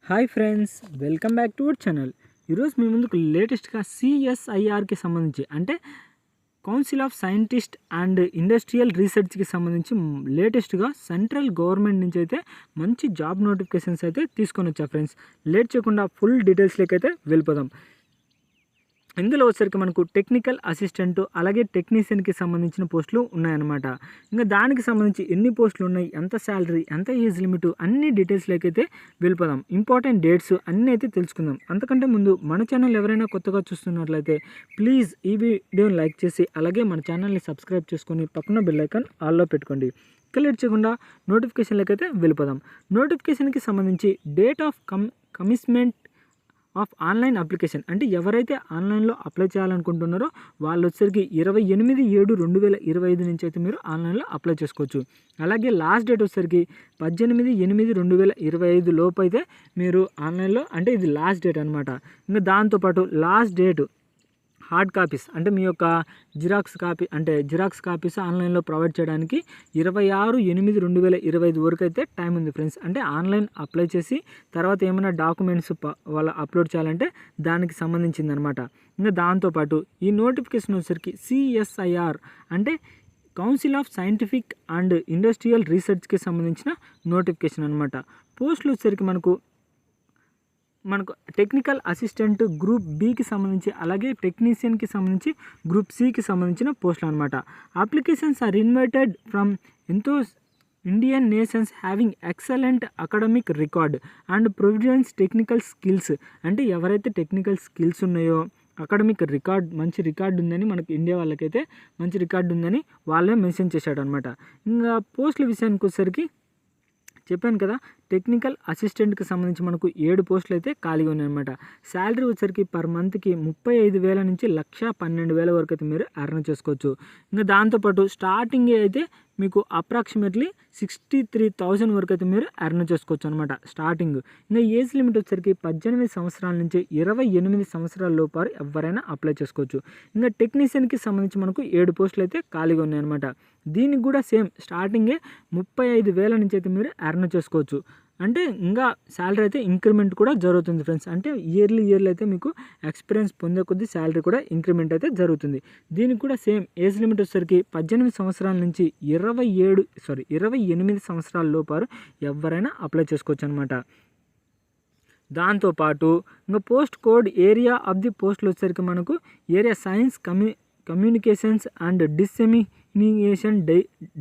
Hi friends, welcome back to our channel. ఈరోజు మీ ముందుకు లేటెస్ట్గా సిఎస్ఐఆర్కి సంబంధించి అంటే council of scientist and industrial రీసెర్చ్కి సంబంధించి లేటెస్ట్గా సెంట్రల్ గవర్నమెంట్ నుంచి అయితే మంచి జాబ్ నోటిఫికేషన్స్ అయితే తీసుకొని వచ్చా ఫ్రెండ్స్. లేట్ చేయకుండా ఫుల్ డీటెయిల్స్లోకి అయితే వెళ్ళిపోదాం. ఇందులో వచ్చరికి మనకు టెక్నికల్ అసిస్టెంట్ అలాగే టెక్నీషియన్కి సంబంధించిన పోస్టులు ఉన్నాయన్నమాట. ఇంకా దానికి సంబంధించి ఎన్ని పోస్టులు ఉన్నాయి, ఎంత శాలరీ, ఎంత ఏజ్ లిమిట్, అన్ని డీటెయిల్స్లోకి అయితే వెళ్ళిపోదాం. ఇంపార్టెంట్ డేట్స్ అన్నీ అయితే తెలుసుకుందాం. అంతకంటే ముందు మన ఛానల్ ఎవరైనా కొత్తగా చూస్తున్నట్లయితే ప్లీజ్ ఈ వీడియోని లైక్ చేసి అలాగే మన ఛానల్ని సబ్స్క్రైబ్ చేసుకొని పక్కన బెల్ ఐకాన్ ఆల్లో పెట్టుకోండి. ఇక లేట్ చేయకుండా నోటిఫికేషన్లోకి అయితే వెళ్ళిపోదాం. నోటిఫికేషన్కి సంబంధించి date of commitment of online application అంటే ఎవరైతే ఆన్లైన్లో అప్లై చేయాలనుకుంటున్నారో వాళ్ళు వచ్చరికి 28/7/2025 నుంచి అయితే మీరు ఆన్లైన్లో అప్లై చేసుకోవచ్చు. అలాగే లాస్ట్ డేట్ వచ్చరికి 18/8/2025 లోపు అయితే మీరు ఆన్లైన్లో అంటే ఇది లాస్ట్ డేట్ అనమాట. ఇంకా దాంతోపాటు లాస్ట్ డేట్ హార్డ్ కాపీస్ అంటే మీ యొక్క జిరాక్స్ కాపీస్ ఆన్లైన్లో ప్రొవైడ్ చేయడానికి 26/8/2025 వరకు అయితే టైం ఉంది ఫ్రెండ్స్. అంటే ఆన్లైన్ అప్లై చేసి తర్వాత ఏమైనా డాక్యుమెంట్స్ వాళ్ళ అప్లోడ్ చేయాలంటే దానికి సంబంధించింది అనమాట. ఇంకా దాంతోపాటు ఈ నోటిఫికేషన్ వచ్చేసరికి సిఎస్ఐఆర్ అంటే council of scientific and industrial రీసెర్చ్కి సంబంధించిన నోటిఫికేషన్ అనమాట. పోస్టులు వచ్చేసరికి మనకు టెక్నికల్ అసిస్టెంట్ గ్రూప్ బికి సంబంధించి అలాగే టెక్నీషియన్కి సంబంధించి గ్రూప్ సికి సంబంధించిన పోస్టులు అనమాట. Applications are invited from Indian nations having excellent academic record and provisions technical skills అంటే ఎవరైతే టెక్నికల్ స్కిల్స్ ఉన్నాయో అకాడమిక్ రికార్డ్ మంచి రికార్డు ఉందని మనకి ఇండియా వాళ్ళకైతే మంచి రికార్డు ఉందని వాళ్ళే మెన్షన్ చేశాడు అనమాట. ఇంకా పోస్టుల విషయానికి వచ్చేసరికి చెప్పాను కదా, టెక్నికల్ అసిస్టెంట్కి సంబంధించి మనకు 7 పోస్టులు అయితే ఖాళీగా ఉన్నాయన్నమాట. శాలరీ వచ్చరికి పర్ మంత్కి 35,000 నుంచి 1,12,000 వరకు అయితే మీరు ఎర్న్ చేసుకోవచ్చు. ఇంకా దాంతోపాటు స్టార్టింగ్ అయితే మీకు అప్రాక్సిమేట్లీ 63,000 వరకు అయితే మీరు ఎర్న్ చేసుకోవచ్చు అనమాట స్టార్టింగ్. ఇంకా ఏజ్ లిమిట్ వచ్చరికి 18 సంవత్సరాల నుంచి 28 సంవత్సరాల లోపు ఎవరైనా అప్లై చేసుకోవచ్చు. ఇంకా టెక్నీషియన్కి సంబంధించి మనకు 7 పోస్టులు అయితే ఖాళీగా ఉన్నాయన్నమాట. దీనికి కూడా సేమ్ స్టార్టింగే 35,000 నుంచి అయితే మీరు ఎర్న్ చేసుకోవచ్చు. అంటే ఇంకా శాలరీ అయితే ఇంక్రిమెంట్ కూడా జరుగుతుంది ఫ్రెండ్స్. అంటే ఇయర్లీ అయితే మీకు ఎక్స్పీరియన్స్ పొందే కొద్దీ శాలరీ కూడా ఇంక్రిమెంట్ అయితే జరుగుతుంది. దీనికి కూడా సేమ్ ఏజ్ లిమిట్ వచ్చేసరికి 18 సంవత్సరాల నుంచి 28 సంవత్సరాల లోపు ఎవరైనా అప్లై చేసుకోవచ్చు అనమాట. దాంతోపాటు ఇంకా post code area of the పోస్టులు వచ్చేసరికి మనకు area science communications and dissemination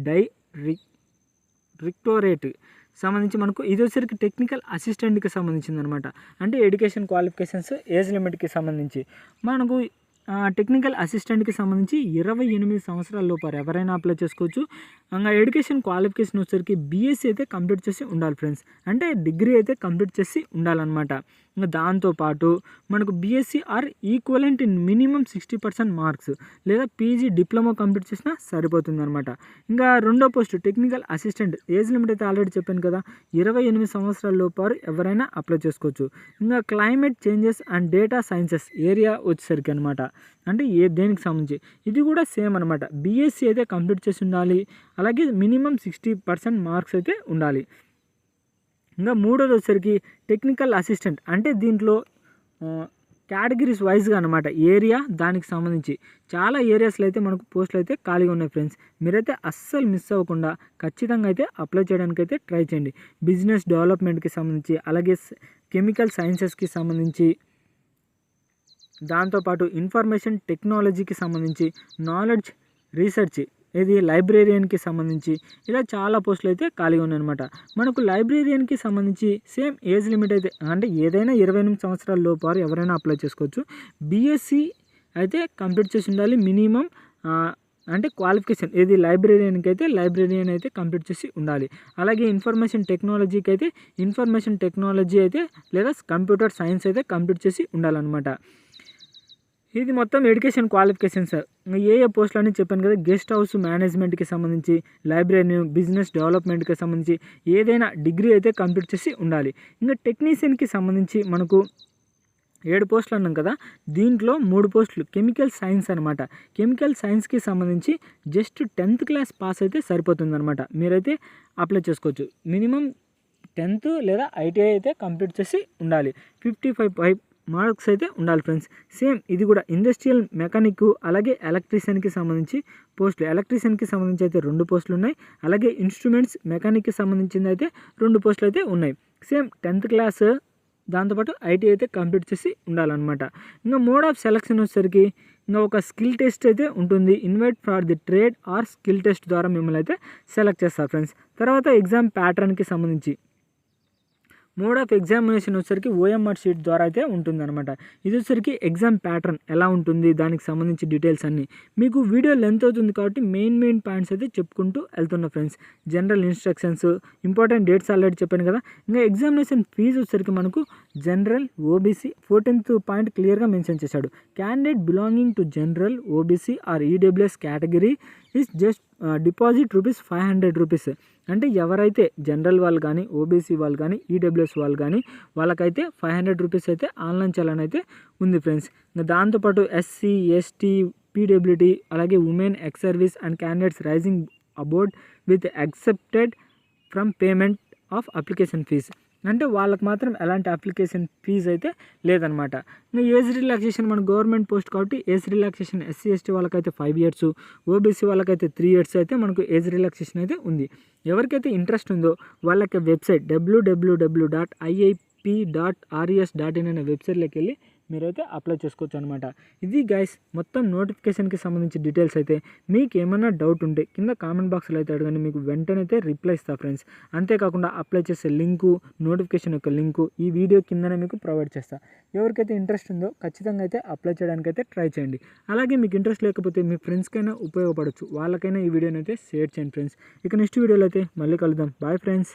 directorate సంబంధించి మనకు ఇది వచ్చేసరికి టెక్నికల్ అసిస్టెంట్కి సంబంధించింది అనమాట. అంటే ఎడ్యుకేషన్ క్వాలిఫికేషన్స్ ఏజ్ లిమిట్కి సంబంధించి మనకు టెక్నికల్ అసిస్టెంట్కి సంబంధించి 28 సంవత్సరాల లోపు ఎవరైనా అప్లై చేసుకోవచ్చు. ఇంకా ఎడ్యుకేషన్ క్వాలిఫికేషన్ వచ్చేసరికి బీఎస్సీ అయితే కంప్లీట్ చేసి ఉండాలి ఫ్రెండ్స్. అంటే డిగ్రీ అయితే కంప్లీట్ చేసి ఉండాలన్నమాట. ఇంకా దాంతోపాటు మనకు BSc are equivalent in minimum 60% marks లేదా పీజీ డిప్లొమా కంప్లీట్ చేసినా సరిపోతుంది అనమాట. ఇంకా రెండో post technical assistant age limit అయితే ఆల్రెడీ చెప్పాను కదా, 28 సంవత్సరాల లోపు ఎవరైనా అప్లై చేసుకోవచ్చు. ఇంకా climate changes and data sciences area వచ్చేసరికి అనమాట. అంటే దేనికి సంబంధించి ఇది కూడా సేమ్ అనమాట. బీఎస్సీ అయితే కంప్లీట్ చేసి ఉండాలి, అలాగే మినిమం 60% మార్క్స్ అయితే ఉండాలి. ఇంకా మూడోది వచ్చేసరికి టెక్నికల్ అసిస్టెంట్ అంటే దీంట్లో కేటగిరీస్ వైజ్గా అనమాట. ఏరియా దానికి సంబంధించి చాలా ఏరియాస్లో అయితే మనకు పోస్టులు అయితే ఖాళీగా ఉన్నాయి ఫ్రెండ్స్. మీరైతే అస్సలు మిస్ అవ్వకుండా ఖచ్చితంగా అయితే అప్లై చేయడానికి అయితే ట్రై చేయండి. బిజినెస్ డెవలప్మెంట్కి సంబంధించి అలాగే కెమికల్ సైన్సెస్కి సంబంధించి దాంతోపాటు ఇన్ఫర్మేషన్ టెక్నాలజీకి సంబంధించి నాలెడ్జ్ రీసెర్చ్ ఇది లైబ్రేరియన్కి సంబంధించి ఇలా చాలా పోస్టులు అయితే ఖాళీగా ఉన్నాయన్నమాట. మనకు లైబ్రేరియన్కి సంబంధించి సేమ్ ఏజ్ లిమిట్ అయితే అంటే ఏదైనా 28 సంవత్సరాల లోపు ఎవరైనా అప్లై చేసుకోవచ్చు. బీఎస్సీ అయితే కంప్లీట్ చేసి ఉండాలి మినిమం అంటే క్వాలిఫికేషన్ ఏది లైబ్రేరియన్కి అయితే లైబ్రేరియన్ అయితే కంప్లీట్ చేసి ఉండాలి. అలాగే ఇన్ఫర్మేషన్ టెక్నాలజీకి అయితే ఇన్ఫర్మేషన్ టెక్నాలజీ అయితే లేదా కంప్యూటర్ సైన్స్ అయితే కంప్లీట్ చేసి ఉండాలన్నమాట. ఇది మొత్తం ఎడ్యుకేషన్ క్వాలిఫికేషన్స్. ఏ పోస్టులు అని చెప్పాను కదా, గెస్ట్ హౌస్ మేనేజ్మెంట్కి సంబంధించి లైబ్రరీ బిజినెస్ డెవలప్మెంట్కి సంబంధించి ఏదైనా డిగ్రీ అయితే కంప్లీట్ చేసి ఉండాలి. ఇంకా టెక్నీషియన్కి సంబంధించి మనకు 7 పోస్టులు అన్నాం కదా, దీంట్లో 3 పోస్టులు కెమికల్ సైన్స్ అనమాట. కెమికల్ సైన్స్కి సంబంధించి జస్ట్ 10th క్లాస్ పాస్ అయితే సరిపోతుందన్నమాట. మీరైతే అప్లై చేసుకోవచ్చు. మినిమం 10th లేదా ఐటీఐ అయితే కంప్లీట్ చేసి ఉండాలి. 55 మార్క్స్ అయితే ఉండాలి ఫ్రెండ్స్. సేమ్ ఇది కూడా ఇండస్ట్రియల్ మెకానిక్ అలాగే ఎలక్ట్రీషియన్కి సంబంధించి పోస్టులు. ఎలక్ట్రీషియన్కి సంబంధించి అయితే 2 పోస్టులు ఉన్నాయి. అలాగే ఇన్స్ట్రుమెంట్స్ మెకానిక్కి సంబంధించింది అయితే 2 పోస్టులు అయితే ఉన్నాయి. సేమ్ 10th క్లాస్ దాంతోపాటు ఐటీ అయితే కంప్లీట్ చేసి ఉండాలన్నమాట. ఇంకా మోడ్ ఆఫ్ సెలక్షన్ వచ్చేసరికి ఇంకా ఒక స్కిల్ టెస్ట్ అయితే ఉంటుంది. Invite for the trade are skill test ద్వారా మిమ్మల్ని అయితే సెలెక్ట్ చేస్తారు ఫ్రెండ్స్. తర్వాత ఎగ్జామ్ ప్యాటర్న్కి సంబంధించి మోడ్ ఆఫ్ ఎగ్జామినేషన్ వచ్చేసరికి ఓఎంఆర్ షీట్ ద్వారా అయితే ఉంటుందన్నమాట. ఇది వచ్చేసరికి ఎగ్జామ్ ప్యాటర్న్ ఎలా ఉంటుంది దానికి సంబంధించి డీటెయిల్స్ అన్నీ మీకు వీడియో లెంత్ అవుతుంది కాబట్టి మెయిన్ పాయింట్స్ అయితే చెప్పుకుంటూ వెళ్తున్నా friends. General instructions, important dates already చెప్పాను కదా. ఇంకా ఎగ్జామినేషన్ ఫీజు వచ్చేసరికి మనకు జనరల్ ఓబీసీ 14th పాయింట్ క్లియర్గా మెన్షన్ చేశాడు. Candidate belonging to general OBC or EWS category is just deposit ₹500. అంటే ఎవరైతే జనరల్ వాళ్ళు కానీ ఓబీసీ వాళ్ళు కానీ ఈడబ్ల్యూఎస్ వాళ్ళు కానీ వాళ్ళకైతే ₹500 అయితే ఆన్లైన్ చలాన్ అయితే ఉంది ఫ్రెండ్స్. దాంతోపాటు ఎస్సీ, ఎస్టీ, పీడబ్ల్యూడీ అలాగే women, ex service and candidates rising about with accepted from payment of application fee. అంటే వాళ్ళకి మాత్రం ఎలాంటి అప్లికేషన్ ఫీజు అయితే లేదనమాట. ఇంకా ఏజ్ రిలాక్సేషన్ మన గవర్నమెంట్ పోస్ట్ కాబట్టి ఏజ్ రిలాక్సేషన్ ఎస్సీ, ఎస్టీ వాళ్ళకైతే 5 years, ఓబీసీ వాళ్ళకైతే 3 years అయితే మనకు ఏజ్ రిలాక్సేషన్ అయితే ఉంది. ఎవరికైతే ఇంట్రెస్ట్ ఉందో వాళ్ళకి వెబ్సైట్ www.iip.res.in అనే వెబ్సైట్లోకి వెళ్ళి మీరైతే అప్లై చేసుకోవచ్చు అనమాట. ఇది గైస్ మొత్తం నోటిఫికేషన్కి సంబంధించి డీటెయిల్స్ అయితే. మీకు ఏమైనా డౌట్ ఉంటే కింద కామెంట్ బాక్స్లో అయితే అడగండి, మీకు వెంటనే అయితే రిప్లై ఇస్తా ఫ్రెండ్స్. అంతేకాకుండా అప్లై చేసే లింకు, నోటిఫికేషన్ యొక్క లింకు ఈ వీడియో కిందనే మీకు ప్రొవైడ్ చేస్తా. ఎవరికైతే ఇంట్రెస్ట్ ఉందో ఖచ్చితంగా అయితే అప్లై చేయడానికి అయితే ట్రై చేయండి. అలాగే మీకు ఇంట్రెస్ట్ లేకపోతే మీ ఫ్రెండ్స్కైనా ఉపయోగపడవచ్చు, వాళ్ళకైనా ఈ వీడియోని అయితే షేర్ చేయండి ఫ్రెండ్స్. ఇక నెక్స్ట్ వీడియోలో అయితే మళ్ళీ కలుద్దాం. Bye friends.